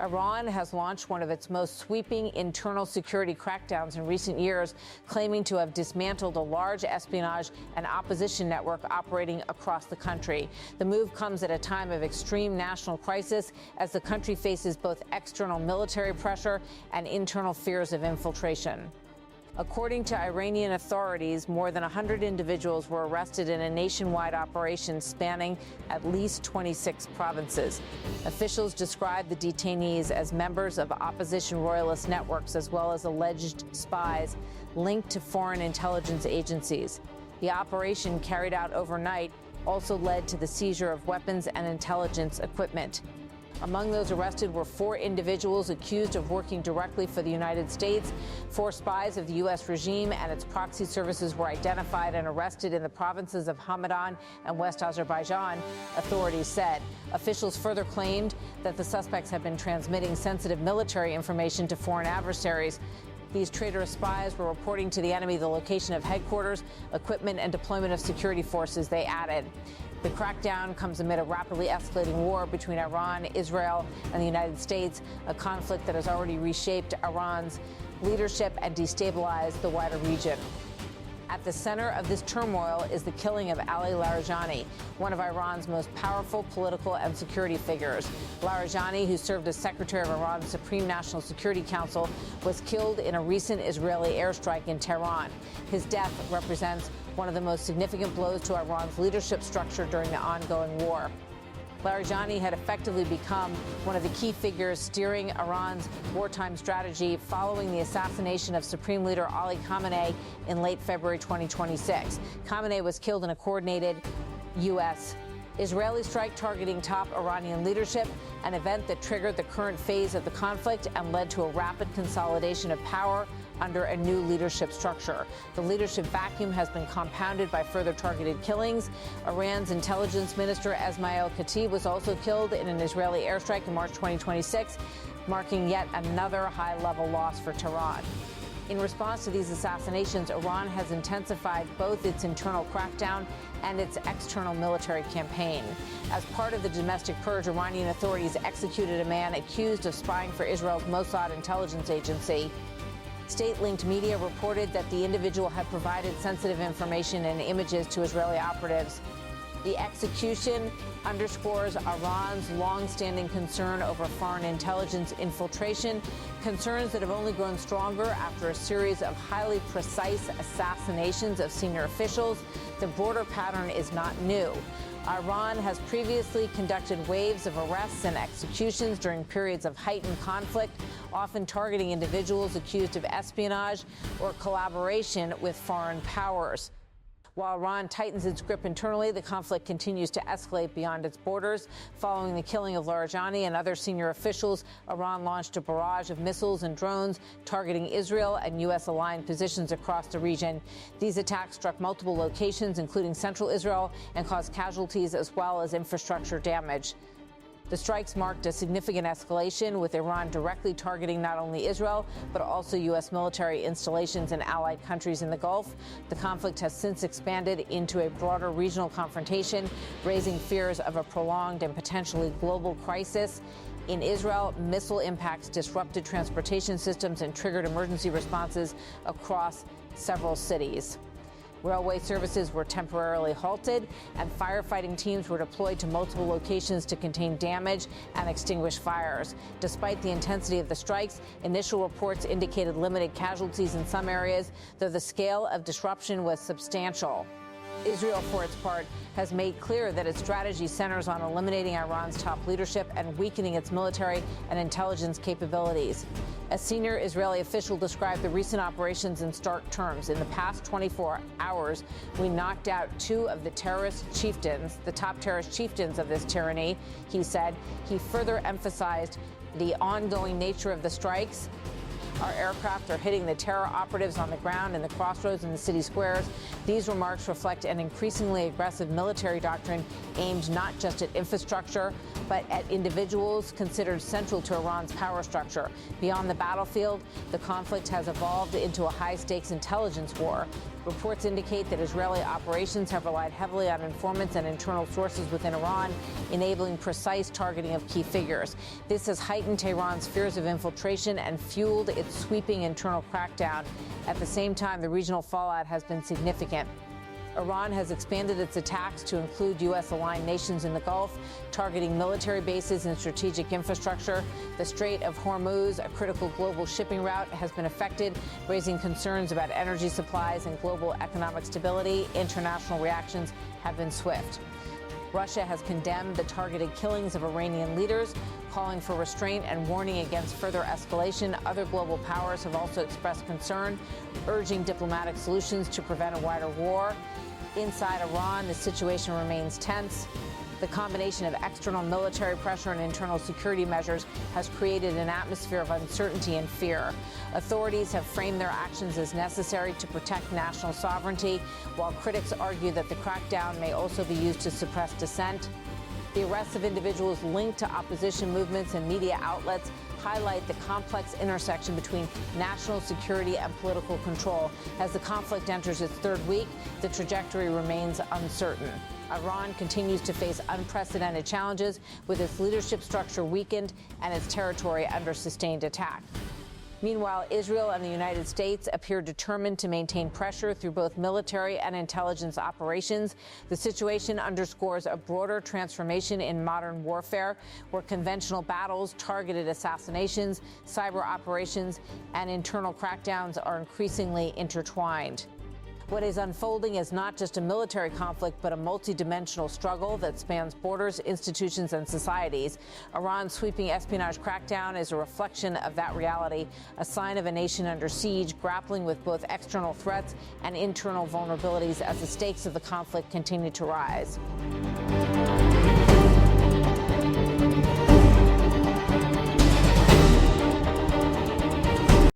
Iran has launched one of its most sweeping internal security crackdowns in recent years, claiming to have dismantled a large espionage and opposition network operating across the country. The move comes at a time of extreme national crisis as the country faces both external military pressure and internal fears of infiltration. According to Iranian authorities, more than 100 individuals were arrested in a nationwide operation spanning at least 26 provinces. Officials described the detainees as members of opposition royalist networks as well as alleged spies linked to foreign intelligence agencies. The operation, carried out overnight, also led to the seizure of weapons and intelligence equipment. Among those arrested were 4 individuals accused of working directly for the United States. 4 spies of the U.S. regime and its proxy services were identified and arrested in the provinces of Hamadan and West Azerbaijan, authorities said. Officials further claimed that the suspects had been transmitting sensitive military information to foreign adversaries. These traitorous spies were reporting to the enemy the location of headquarters, equipment, and deployment of security forces, they added. The crackdown comes amid a rapidly escalating war between Iran, Israel, and the United States, a conflict that has already reshaped Iran's leadership and destabilized the wider region. At the center of this turmoil is the killing of Ali Larijani, one of Iran's most powerful political and security figures. Larijani, who served as secretary of Iran's Supreme National Security Council, was killed in a recent Israeli airstrike in Tehran. His death represents one of the most significant blows to Iran's leadership structure during the ongoing war. Larijani had effectively become one of the key figures steering Iran's wartime strategy following the assassination of Supreme Leader Ali Khamenei in late February 2026. Khamenei was killed in a coordinated U.S. Israeli strike targeting top Iranian leadership, an event that triggered the current phase of the conflict and led to a rapid consolidation of power under a new leadership structure. The leadership vacuum has been compounded by further targeted killings. Iran's intelligence minister Esmail Khatib was also killed in an Israeli airstrike in March 2026, marking yet another high-level loss for Tehran. In response to these assassinations, Iran has intensified both its internal crackdown and its external military campaign. As part of the domestic purge, Iranian authorities executed a man accused of spying for Israel's Mossad intelligence agency. State-linked media reported that the individual had provided sensitive information and images to Israeli operatives. The execution underscores Iran's long-standing concern over foreign intelligence infiltration, concerns that have only grown stronger after a series of highly precise assassinations of senior officials. The broader pattern is not new. Iran has previously conducted waves of arrests and executions during periods of heightened conflict, often targeting individuals accused of espionage or collaboration with foreign powers. While Iran tightens its grip internally, the conflict continues to escalate beyond its borders. Following the killing of Larijani and other senior officials, Iran launched a barrage of missiles and drones targeting Israel and U.S. aligned positions across the region. These attacks struck multiple locations, including central Israel, and caused casualties as well as infrastructure damage. The strikes marked a significant escalation, with Iran directly targeting not only Israel, but also U.S. military installations in allied countries in the Gulf. The conflict has since expanded into a broader regional confrontation, raising fears of a prolonged and potentially global crisis. In Israel, missile impacts disrupted transportation systems and triggered emergency responses across several cities. Railway services were temporarily halted, and firefighting teams were deployed to multiple locations to contain damage and extinguish fires. Despite the intensity of the strikes, initial reports indicated limited casualties in some areas, though the scale of disruption was substantial. Israel, for its part, has made clear that its strategy centers on eliminating Iran's top leadership and weakening its military and intelligence capabilities. A senior Israeli official described the recent operations in stark terms. In the past 24 hours, we knocked out 2 of the terrorist chieftains, the top terrorist chieftains of this tyranny, he said. He further emphasized the ongoing nature of the strikes. Our aircraft are hitting the terror operatives on the ground in the crossroads and the city squares. These remarks reflect an increasingly aggressive military doctrine aimed not just at infrastructure, but at individuals considered central to Iran's power structure. Beyond the battlefield, the conflict has evolved into a high-stakes intelligence war. Reports indicate that Israeli operations have relied heavily on informants and internal sources within Iran, enabling precise targeting of key figures. This has heightened Tehran's fears of infiltration and fueled its sweeping internal crackdown. At the same time, the regional fallout has been significant. Iran has expanded its attacks to include U.S.-aligned nations in the Gulf, targeting military bases and strategic infrastructure. The Strait of Hormuz, a critical global shipping route, has been affected, raising concerns about energy supplies and global economic stability. International reactions have been swift. Russia has condemned the targeted killings of Iranian leaders, calling for restraint and warning against further escalation. Other global powers have also expressed concern, urging diplomatic solutions to prevent a wider war. Inside Iran, the situation remains tense. The combination of external military pressure and internal security measures has created an atmosphere of uncertainty and fear. Authorities have framed their actions as necessary to protect national sovereignty, while critics argue that the crackdown may also be used to suppress dissent. The arrests of individuals linked to opposition movements and media outlets highlight the complex intersection between national security and political control. As the conflict enters its third week, the trajectory remains uncertain. Iran continues to face unprecedented challenges, with its leadership structure weakened and its territory under sustained attack. Meanwhile, Israel and the United States appear determined to maintain pressure through both military and intelligence operations. The situation underscores a broader transformation in modern warfare, where conventional battles, targeted assassinations, cyber operations, and internal crackdowns are increasingly intertwined. What is unfolding is not just a military conflict, but a multidimensional struggle that spans borders, institutions, and societies. Iran's sweeping espionage crackdown is a reflection of that reality, a sign of a nation under siege, grappling with both external threats and internal vulnerabilities as the stakes of the conflict continue to rise.